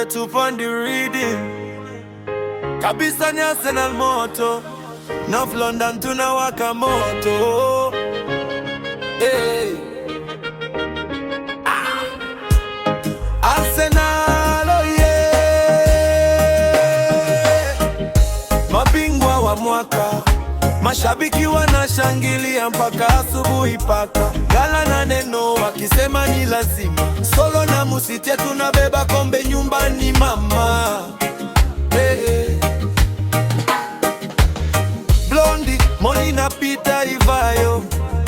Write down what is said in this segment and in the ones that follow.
wetu pandi reading kabisa ni Arsenal moto, North London tunawaka moto. Hey. Arsenal oh yeah. Mabingwa wa mwaka, mashabiki wanashangilia mpaka asubuhi paka gala na neno wakisema ni lazima. Solo na Musitia tunabeba kombe nyumbani mama. Hey. Blondie, Moni na Peter Ivayo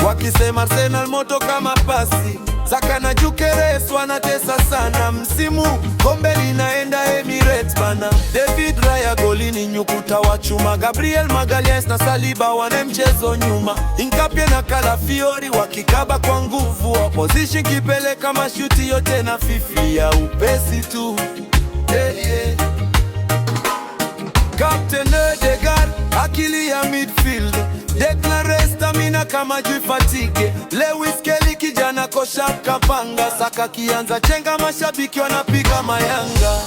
wakisema Arsenal moto kama pasi. Saka na Gyökeres wanatesa sana msimu, kombe linaenda Emirates bana. David Raya golini nyukuta wa chuma, Gabriel Magalhaes na Saliba wane mchezo nyuma. Nkapie na Calafiori wakikaba kwa nguvu, opposition kipeleka mashuti yote na fifi ya upesi tu. Hey, yeah. Captain Ødegaard akili ya midfield, Declan Rice stamina kama juu fatigue. Lewis Kelly kijana kosha kapanga, Saka kianza chenga mashabiki wanapiga mayanga.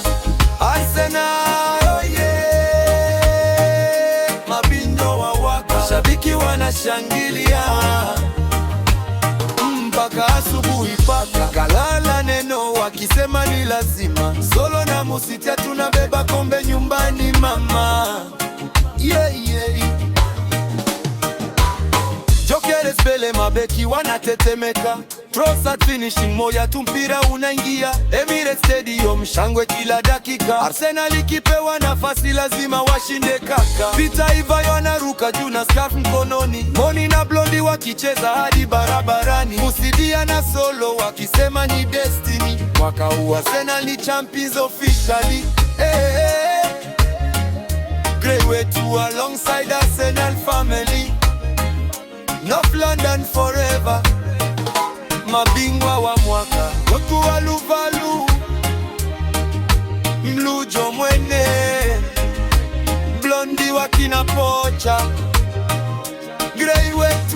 Arsenal oh yeah. Mabindo wa waka, mashabiki wanashangilia mpaka asubuhi paka kalala neno wakisema ni lazima. Solo na Musitia tunabeba kombe nyumbani mama. Yeah, yeah. Gyökeres Pele mabeki wanatetemeka, Trossard finishing moja tu mpira unaingia. Emirates Stadium shangwe kila dakika, Arsenal ikipewa nafasi lazima washinde kaka. Peter Ivayo anaruka juu na scarf mkononi, Moni na Blondie wakicheza hadi barabarani. Musitia na Solo wakisema ni destiny, mwaka huu Arsenal ni champions officially. Hey, hey. Grey wetu alongside Arsenal family, North London forever. Mabingwa wa mwaka wetu waluvalu, Mlujo mwene, Blondie wakina Pocha, Grey wetu